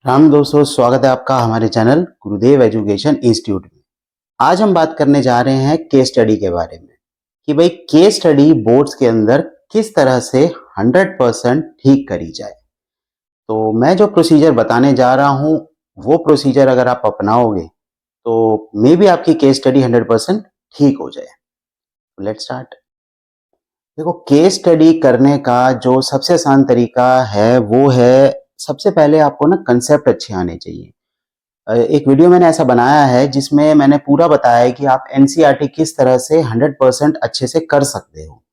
राम दोस्तों, स्वागत है आपका हमारे चैनल गुरुदेव एजुकेशन इंस्टीट्यूट में। आज हम बात करने जा रहे हैं केस स्टडी के बारे में कि भाई केस स्टडी बोर्ड्स के अंदर किस तरह से 100% ठीक करी जाए। तो मैं जो प्रोसीजर बताने जा रहा हूं वो प्रोसीजर अगर आप अपनाओगे तो मे बी आपकी केस स्टडी 100% ठीक हो जाए। Let's start. देखो, केस स्टडी करने का जो सबसे आसान तरीका है वो है, सबसे पहले आपको ना कंसेप्ट अच्छे आने चाहिए। एक वीडियो मैंने ऐसा बनाया है जिसमें मैंने पूरा बताया है कि आप एनसीईआरटी किस तरह से 100% अच्छे से कर सकते हो।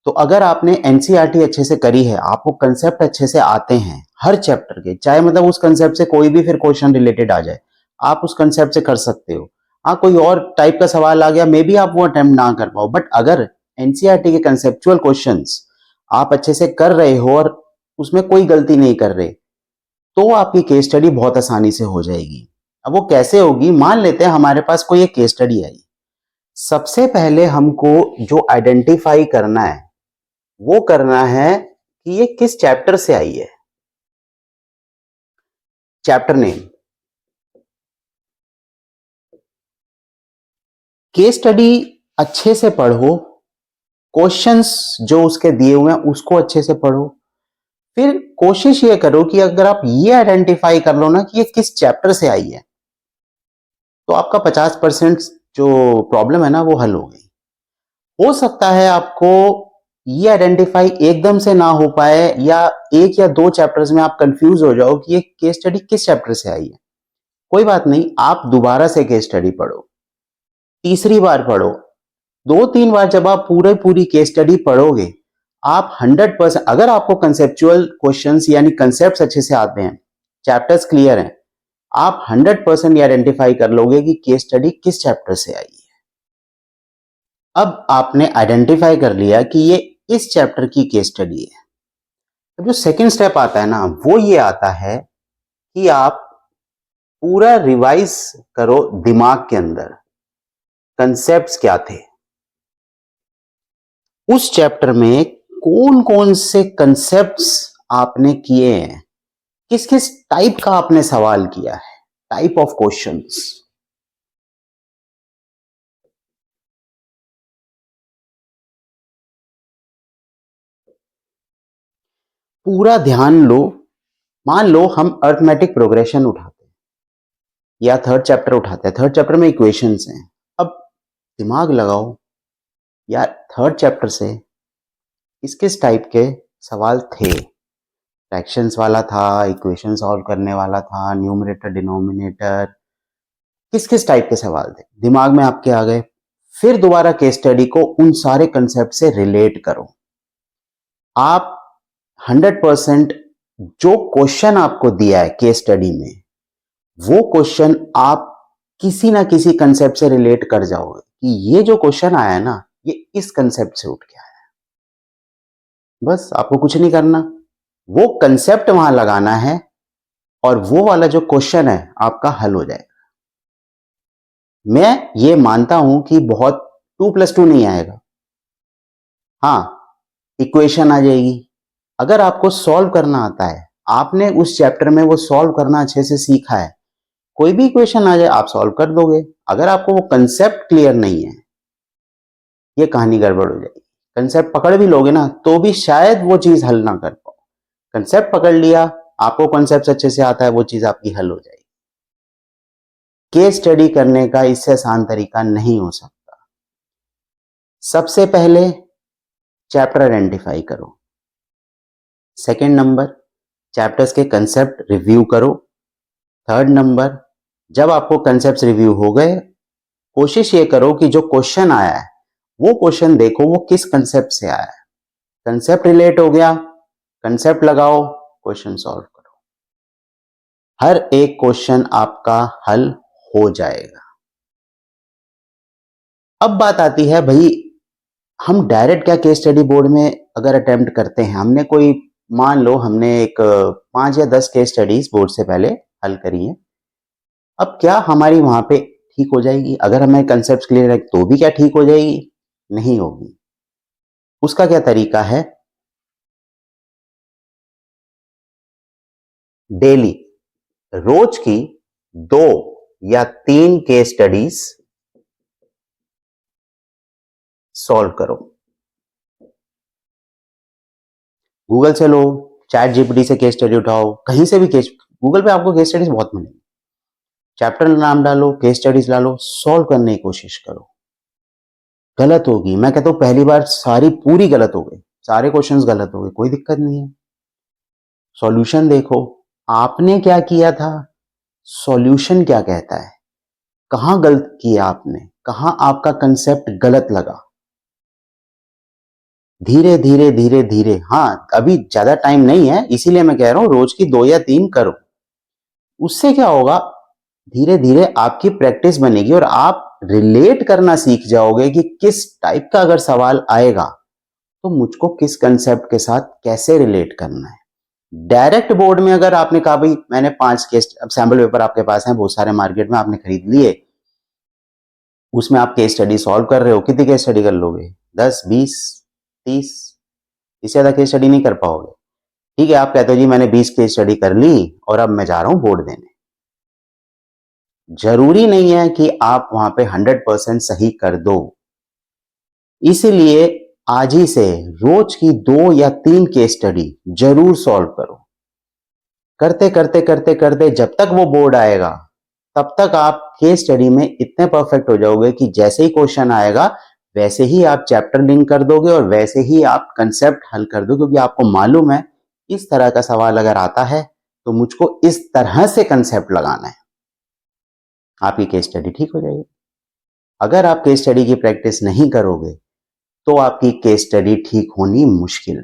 तो अगर आपने एनसीईआरटी अच्छे से करी है, आपको कंसेप्ट अच्छे से आते हैं हर चैप्टर के, चाहे मतलब उस कंसेप्ट से कोई भी फिर क्वेश्चन रिलेटेड आ जाए, आप उस कंसेप्ट से कर सकते हो। हाँ, कोई और टाइप का सवाल आ गया, मे बी आप वो अटेम्प्ट ना कर पाओ, बट अगर एनसीईआरटी के कंसेप्चुअल क्वेश्चंस आप अच्छे से कर रहे हो और उसमें कोई गलती नहीं कर रहे, तो आपकी केस स्टडी बहुत आसानी से हो जाएगी। अब वो कैसे होगी, मान लेते हैं हमारे पास कोई एक केस स्टडी आई। सबसे पहले हमको जो आइडेंटिफाई करना है वो करना है कि ये किस चैप्टर से आई है। Chapter name. केस स्टडी अच्छे से पढ़ो, क्वेश्चंस जो उसके दिए हुए हैं उसको अच्छे से पढ़ो। फिर कोशिश ये करो कि अगर आप ये आइडेंटिफाई कर लो ना कि ये किस चैप्टर से आई है, तो आपका 50% जो प्रॉब्लम है ना वो हल हो गई। हो सकता है आपको ये आइडेंटिफाई एकदम से ना हो पाए, या एक या दो चैप्टर्स में आप कंफ्यूज हो जाओ कि ये केस स्टडी किस चैप्टर से आई है। कोई बात नहीं, आप दोबारा से केस स्टडी पढ़ो, तीसरी बार पढ़ो, 2-3 बार जब आप पूरी केस स्टडी पढ़ोगे, आप 100%, अगर आपको कंसेप्चुअल क्वेश्चंस यानी कंसेप्ट अच्छे से आते हैं, चैप्टर्स क्लियर हैं, आप 100% ये आइडेंटिफाई कर लोगे कि केस स्टडी किस चैप्टर से आई है। अब आपने आइडेंटिफाई कर लिया कि ये इस चैप्टर की केस स्टडी है। अब जो सेकंड स्टेप आता है ना, वो ये आता है कि आप पूरा रिवाइज करो दिमाग के अंदर, कंसेप्ट्स क्या थे उस चैप्टर में, कौन कौन से कंसेप्ट्स आपने किए हैं, किस किस टाइप का आपने सवाल किया है, टाइप ऑफ क्वेश्चंस। पूरा ध्यान लो। मान लो हम अर्थमेटिक प्रोग्रेशन उठाते हैं या थर्ड चैप्टर उठाते हैं, थर्ड चैप्टर में इक्वेशंस हैं। अब दिमाग लगाओ यार, थर्ड चैप्टर से किस किस टाइप के सवाल थे। फ्रैक्शंस वाला था, इक्वेशन सॉल्व करने वाला था, न्यूमरेटर डिनोमिनेटर, किस किस टाइप के सवाल थे दिमाग में आपके आ गए। फिर दोबारा केस स्टडी को उन सारे कंसेप्ट से रिलेट करो। आप 100% जो क्वेश्चन आपको दिया है केस स्टडी में, वो क्वेश्चन आप किसी ना किसी कंसेप्ट से रिलेट कर जाओगे कि ये जो क्वेश्चन आया है ना, ये इस कंसेप्ट से उठ के आया है। बस आपको कुछ नहीं करना, वो कंसेप्ट वहां लगाना है और वो वाला जो क्वेश्चन है आपका हल हो जाएगा। मैं ये मानता हूं कि बहुत 2+2 नहीं आएगा, हाँ, इक्वेशन आ जाएगी। अगर आपको सॉल्व करना आता है, आपने उस चैप्टर में वो सॉल्व करना अच्छे से सीखा है, कोई भी इक्वेशन आ जाए आप सॉल्व कर दोगे। अगर आपको वो कंसेप्ट क्लियर नहीं है, ये कहानी गड़बड़ हो जाएगी। कंसेप्ट पकड़ भी लोगे ना तो भी शायद वो चीज हल ना कर पाओ। कंसेप्ट पकड़ लिया, आपको कंसेप्ट अच्छे से आता है, वो चीज आपकी हल हो जाएगी। केस स्टडी करने का इससे आसान तरीका नहीं हो सकता। सबसे पहले चैप्टर आइडेंटिफाई करो, सेकंड नंबर चैप्टर्स के कंसेप्ट रिव्यू करो, थर्ड नंबर जब आपको कंसेप्ट रिव्यू हो गए, कोशिश ये करो कि जो क्वेश्चन आया है वो क्वेश्चन देखो वो किस कंसेप्ट से आया है। कंसेप्ट रिलेट हो गया, कंसेप्ट लगाओ, क्वेश्चन सॉल्व करो, हर एक क्वेश्चन आपका हल हो जाएगा। अब बात आती है भाई, हम डायरेक्ट क्या केस स्टडी बोर्ड में अगर अटेम्प्ट करते हैं, हमने कोई, मान लो हमने एक 5 या 10 केस स्टडीज बोर्ड से पहले हल करी है, अब क्या हमारी वहां पे ठीक हो जाएगी? अगर हमें कंसेप्ट क्लियर है तो भी क्या ठीक हो जाएगी? नहीं होगी। उसका क्या तरीका है? डेली रोज की 2 या 3 केस स्टडीज सॉल्व करो। गूगल से लो, चैट जीपीटी से केस स्टडी उठाओ, कहीं से भी केस, गूगल पे आपको केस स्टडीज बहुत मिलेंगी। चैप्टर नाम डालो, केस स्टडीज डालो, सॉल्व करने की कोशिश करो। गलत होगी, मैं कहता हूं पहली बार सारी पूरी गलत हो गई, सारे क्वेश्चंस गलत हो गए, कोई दिक्कत नहीं है। सॉल्यूशन देखो, आपने क्या किया था, सॉल्यूशन क्या कहता है, कहां गलत किया आपने, कहां आपका कंसेप्ट गलत लगा। धीरे धीरे धीरे धीरे, हाँ अभी ज्यादा टाइम नहीं है, इसीलिए मैं कह रहा हूं रोज की 2 या 3 करो। उससे क्या होगा, धीरे धीरे आपकी प्रैक्टिस बनेगी और आप रिलेट करना सीख जाओगे कि किस टाइप का अगर सवाल आएगा तो मुझको किस कंसेप्ट के साथ कैसे रिलेट करना है। डायरेक्ट बोर्ड में अगर आपने कहा भाई मैंने 5 केस, अब सैंपल पेपर आपके पास है बहुत सारे मार्केट में, आपने खरीद लिए, उसमें आप केस स्टडी सॉल्व कर रहे हो, कितनी केस स्टडी कर लोगे, 10, 20, 30, इससे ज्यादा केस स्टडी नहीं कर पाओगे। ठीक है, आप कहते हो जी मैंने 20 केस स्टडी कर ली और अब मैं जा रहा हूं बोर्ड देने। जरूरी नहीं है कि आप वहां पे 100% सही कर दो, इसलिए आज ही से रोज की 2 या 3 केस स्टडी जरूर सॉल्व करो। करते करते करते करते जब तक वो बोर्ड आएगा तब तक आप केस स्टडी में इतने परफेक्ट हो जाओगे कि जैसे ही क्वेश्चन आएगा वैसे ही आप चैप्टर लिंक कर दोगे और वैसे ही आप कंसेप्ट हल कर दोगे, क्योंकि आपको मालूम है इस तरह का सवाल अगर आता है तो मुझको इस तरह से कंसेप्ट लगाना है। आपकी केस स्टडी ठीक हो जाएगी। अगर आप केस स्टडी की प्रैक्टिस नहीं करोगे तो आपकी केस स्टडी ठीक होनी मुश्किल है।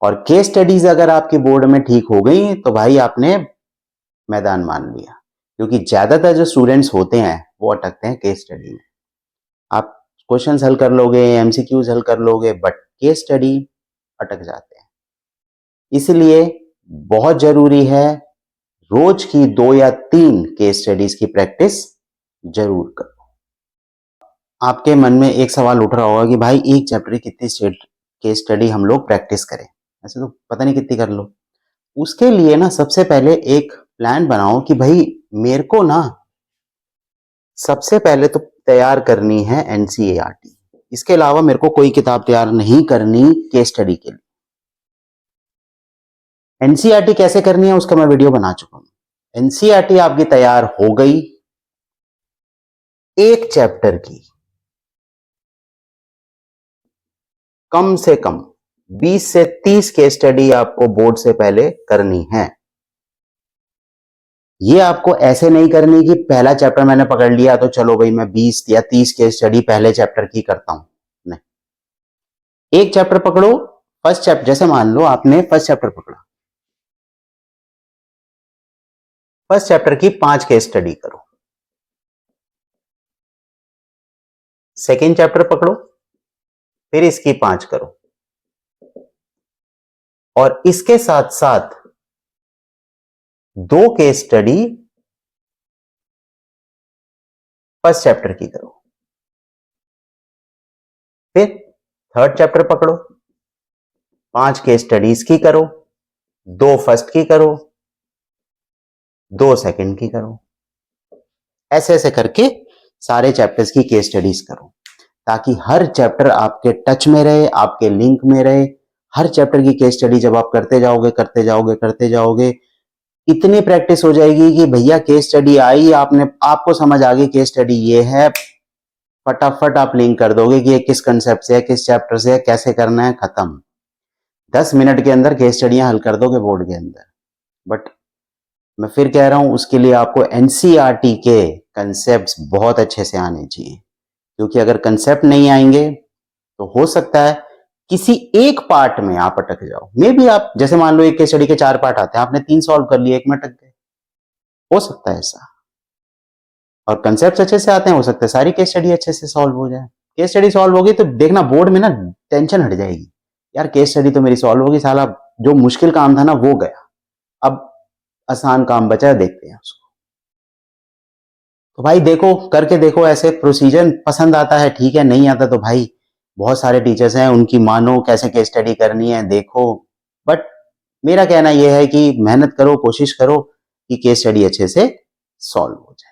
और केस स्टडीज अगर आपके बोर्ड में ठीक हो गई तो भाई आपने मैदान मान लिया, क्योंकि ज्यादातर जो स्टूडेंट्स होते हैं वो अटकते हैं केस स्टडी में। आप क्वेश्चंस हल कर लोगे, एमसीक्यूज हल कर लोगे, बट केस स्टडी अटक जाते हैं। इसलिए बहुत जरूरी है रोज की 2 या 3 केस स्टडीज की प्रैक्टिस जरूर करो। आपके मन में एक सवाल उठ रहा होगा कि भाई एक चैप्टर की कितनी केस स्टडी हम लोग प्रैक्टिस करें, ऐसे तो पता नहीं कितनी कर लो। उसके लिए ना सबसे पहले एक प्लान बनाओ कि भाई मेरे को ना सबसे पहले तो तैयार करनी है एनसीईआरटी, इसके अलावा मेरे को कोई किताब तैयार नहीं करनी केस स्टडी के लिए। एनसीईआरटी कैसे करनी है उसका मैं वीडियो बना चुका हूं। एनसीईआरटी आपकी तैयार हो गई, एक चैप्टर की कम से कम 20 से 30 केस स्टडी आपको बोर्ड से पहले करनी है। ये आपको ऐसे नहीं करनी कि पहला चैप्टर मैंने पकड़ लिया तो चलो भाई मैं 20 या 30 केस स्टडी पहले चैप्टर की करता हूं, नहीं। एक चैप्टर पकड़ो, फर्स्ट चैप्टर, जैसे मान लो आपने फर्स्ट चैप्टर पकड़ा, फर्स्ट चैप्टर की 5 केस स्टडी करो। सेकेंड चैप्टर पकड़ो, फिर इसकी 5 करो, और इसके साथ साथ 2 केस स्टडी फर्स्ट चैप्टर की करो। फिर थर्ड चैप्टर पकड़ो, 5 केस स्टडीज की करो, 2 फर्स्ट की करो, 2 सेकंड की करो। ऐसे ऐसे करके सारे चैप्टर्स की केस स्टडीज करो, ताकि हर चैप्टर आपके टच में रहे, आपके लिंक में रहे। हर चैप्टर की केस स्टडी जब आप करते जाओगे करते जाओगे करते जाओगे, इतनी प्रैक्टिस हो जाएगी कि भैया केस स्टडी आई, आपको समझ आ गई केस स्टडी ये है, फटाफट आप लिंक कर दोगे कि ये किस कंसेप्ट से है, किस चैप्टर से है, कैसे करना है, खत्म। 10 मिनट के अंदर केस स्टडियां हल कर दोगे बोर्ड के अंदर। बट मैं फिर कह रहा हूं उसके लिए आपको एनसीईआरटी के कंसेप्ट्स बहुत अच्छे से आने चाहिए, क्योंकि अगर कंसेप्ट नहीं आएंगे तो हो सकता है किसी एक पार्ट में आप अटक जाओ। मे बी आप, जैसे मान लो एक केस स्टडी के 4 पार्ट आते हैं, आपने 3 सॉल्व कर लिए, एक में अटक गए, हो सकता है ऐसा। और कंसेप्ट अच्छे से आते हैं, हो सकता है सारी केस स्टडी अच्छे से सॉल्व हो जाए। केस स्टडी सॉल्व होगी तो देखना बोर्ड में ना टेंशन हट जाएगी, यार केस स्टडी तो मेरी सॉल्व होगी, साला जो मुश्किल काम था ना वो गया, अब आसान काम बचा, देखते हैं उसको। तो भाई देखो, करके देखो, ऐसे प्रोसीजर पसंद आता है ठीक है, नहीं आता तो भाई बहुत सारे टीचर्स हैं उनकी मानो, कैसे केस स्टडी करनी है देखो। बट मेरा कहना यह है कि मेहनत करो, कोशिश करो कि केस स्टडी अच्छे से सॉल्व हो जाए।